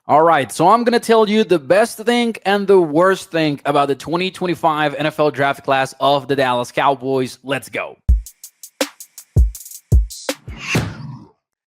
All right, so I'm going to tell you the best thing and the worst thing about the 2025 NFL draft class of the Dallas Cowboys. Let's go.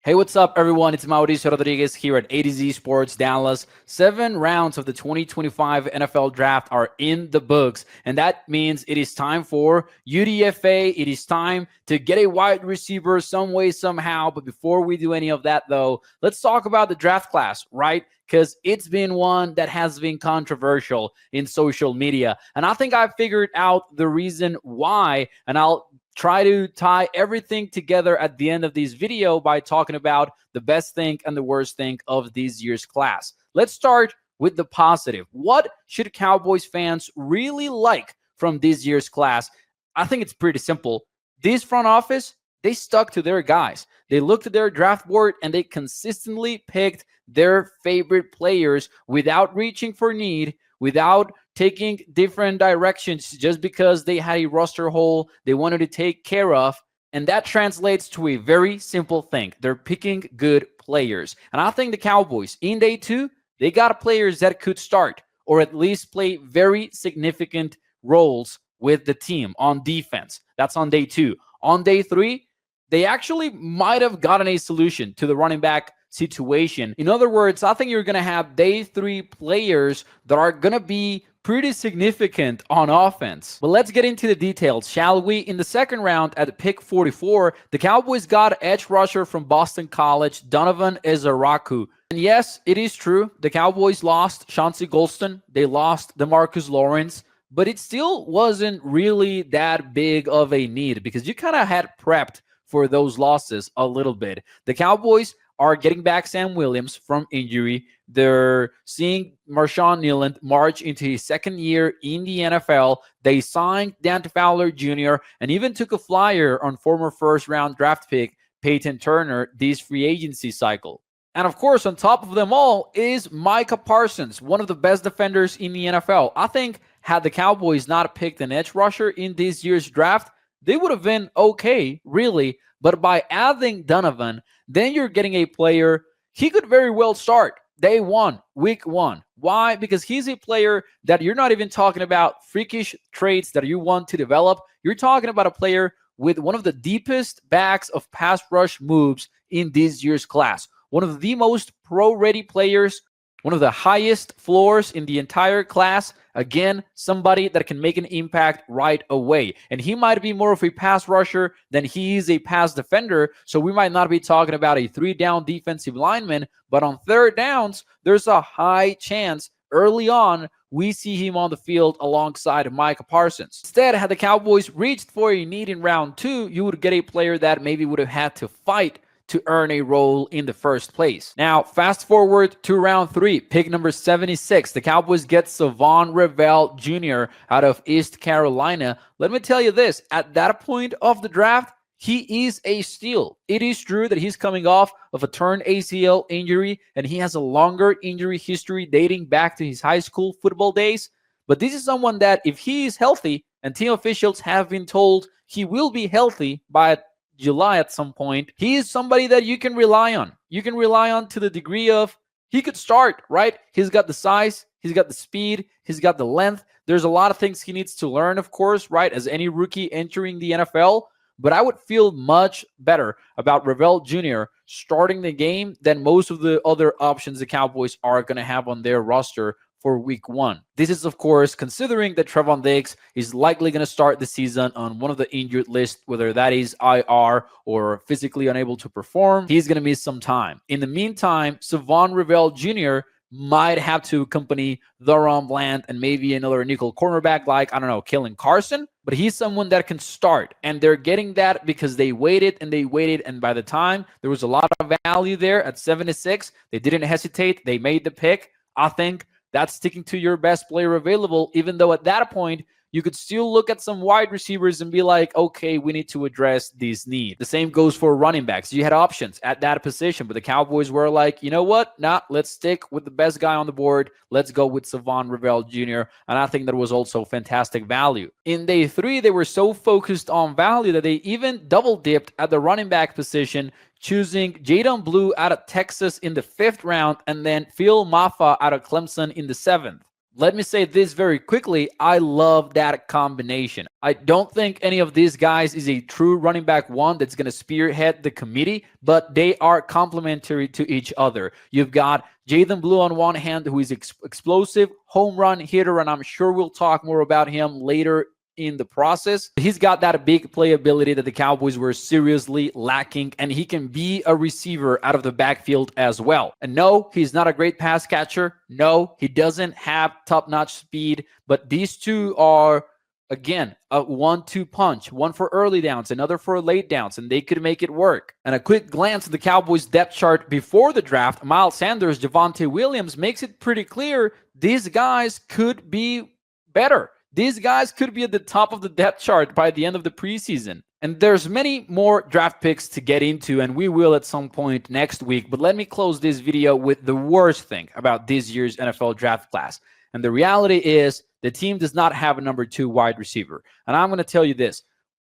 Hey, what's up, everyone? It's Mauricio Rodriguez here at A to Z Sports Dallas. 7 rounds of the 2025 NFL Draft are in the books, and that means it is time for UDFA. It is time to get a wide receiver some way, somehow. But before we do any of that, though, let's talk about the draft class, right? Because it's been one that has been controversial in social media. And I think I figured out the reason why, and I'll try to tie everything together at the end of this video by talking about the best thing and the worst thing of this year's class. Let's start with the positive. What should Cowboys fans really like from this year's class? I think it's pretty simple. This front office, they stuck to their guys. They looked at their draft board and they consistently picked their favorite players without reaching for need, without taking different directions just because they had a roster hole they wanted to take care of. And that translates to a very simple thing. They're picking good players. And I think the Cowboys, in day 2, they got players that could start or at least play very significant roles with the team on defense. That's on day 2. On day 3, they actually might have gotten a solution to the running back situation. In other words, I think you're going to have day 3 players that are going to be pretty significant on offense. But let's get into the details, shall we? In the second round at pick 44, the Cowboys got edge rusher from Boston College, Donovan Ezaraku. And yes, it is true. The Cowboys lost Chauncey Golston. They lost DeMarcus Lawrence. But it still wasn't really that big of a need because you kind of had prepped for those losses a little bit. The Cowboys are getting back Sam Williams from injury. They're seeing Marshawn Neiland march into his second year in the NFL. They signed Dante Fowler Jr. and even took a flyer on former first-round draft pick Peyton Turner this free agency cycle. And of course, on top of them all is Micah Parsons, one of the best defenders in the NFL. I think had the Cowboys not picked an edge rusher in this year's draft, they would have been okay, really. But by adding Donovan, then you're getting a player, he could very well start day 1, week 1. Why? Because he's a player that you're not even talking about freakish traits that you want to develop. You're talking about a player with one of the deepest backs of pass rush moves in this year's class. One of the most pro-ready players, one of the highest floors in the entire class. Again, somebody that can make an impact right away. And he might be more of a pass rusher than he is a pass defender. So we might not be talking about a 3-down defensive lineman. But on third downs, there's a high chance early on we see him on the field alongside Micah Parsons. Instead, had the Cowboys reached for a need in round 2, you would get a player that maybe would have had to fight to earn a role in the first place. Now, fast forward to round 3, pick number 76. The Cowboys get Savon Revell Jr. out of East Carolina. Let me tell you this, at that point of the draft, he is a steal. It is true that he's coming off of a torn ACL injury, and he has a longer injury history dating back to his high school football days. But this is someone that if he is healthy, and team officials have been told he will be healthy by July at some point, he is somebody that you can rely on. You can rely on to the degree of he could start, right? He's got the size, he's got the speed, he's got the length. There's a lot of things he needs to learn, of course, right? As any rookie entering the NFL. But I would feel much better about Revell Jr. starting the game than most of the other options the Cowboys are going to have on their roster for week 1. This is, of course, considering that Trevon Diggs is likely going to start the season on one of the injured list, whether that is IR or physically unable to perform. He's going to miss some time. In the meantime, Savon Revell Jr. might have to accompany Theron Bland and maybe another nickel cornerback like, I don't know, Kellen Carson. But he's someone that can start. And they're getting that because they waited. And by the time there was a lot of value there at 76, they didn't hesitate. They made the pick. I think that's sticking to your best player available, even though at that point, you could still look at some wide receivers and be like, okay, we need to address this need. The same goes for running backs. You had options at that position, but the Cowboys were like, you know what? Nah, let's stick with the best guy on the board. Let's go with Savon Revell Jr. And I think that was also fantastic value. In day 3, they were so focused on value that they even double dipped at the running back position, choosing Jadon Blue out of Texas in the 5th round and then Phil Maffa out of Clemson in the 7th. Let me say this very quickly. I love that combination. I don't think any of these guys is a true running back one that's going to spearhead the committee, but they are complementary to each other. You've got Jadon Blue on one hand, who is explosive, home run hitter, and I'm sure we'll talk more about him later in the process. He's got that big playability that the Cowboys were seriously lacking, and he can be a receiver out of the backfield as well. And no, he's not a great pass catcher. No, he doesn't have top-notch speed, but these two are, again, a 1-2 punch, one for early downs, another for late downs, and they could make it work. And a quick glance at the Cowboys depth chart before the draft, Miles Sanders, Javonte Williams makes it pretty clear these guys could be better. These guys could be at the top of the depth chart by the end of the preseason. And there's many more draft picks to get into, and we will at some point next week. But let me close this video with the worst thing about this year's NFL draft class. And the reality is the team does not have a number 2 wide receiver. And I'm going to tell you this.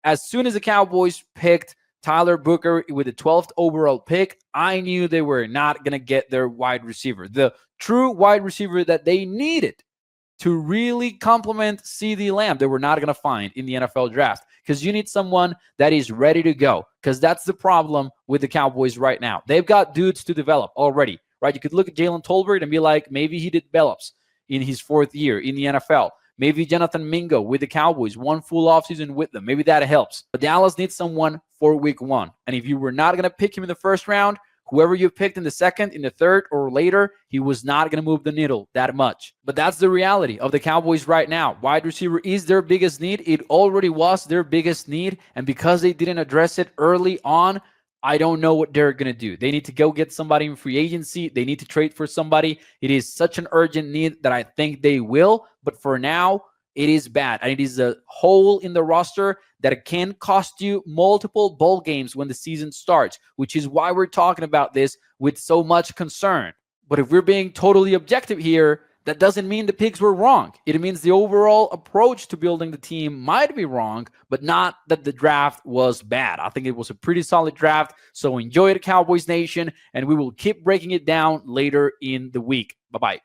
As soon as the Cowboys picked Tyler Booker with the 12th overall pick, I knew they were not going to get their wide receiver, the true wide receiver that they needed to really complement CeeDee Lamb. They were not going to find in the NFL draft, because you need someone that is ready to go, because that's the problem with the Cowboys right now. They've got dudes to develop already, right? You could look at Jalen Tolbert and be like, maybe he develops in his 4th year in the NFL. Maybe Jonathan Mingo with the Cowboys, 1 full offseason with them. Maybe that helps. But Dallas needs someone for week 1. And if you were not going to pick him in the 1st round, whoever you picked in the 2nd, in the 3rd, or later, he was not going to move the needle that much. But that's the reality of the Cowboys right now. Wide receiver is their biggest need. It already was their biggest need. And because they didn't address it early on, I don't know what they're going to do. They need to go get somebody in free agency. They need to trade for somebody. It is such an urgent need that I think they will. But for now, it is bad. And it is a hole in the roster that can cost you multiple bowl games when the season starts, which is why we're talking about this with so much concern. But if we're being totally objective here, that doesn't mean the picks were wrong. It means the overall approach to building the team might be wrong, but not that the draft was bad. I think it was a pretty solid draft. So enjoy it, Cowboys Nation, and we will keep breaking it down later in the week. Bye-bye.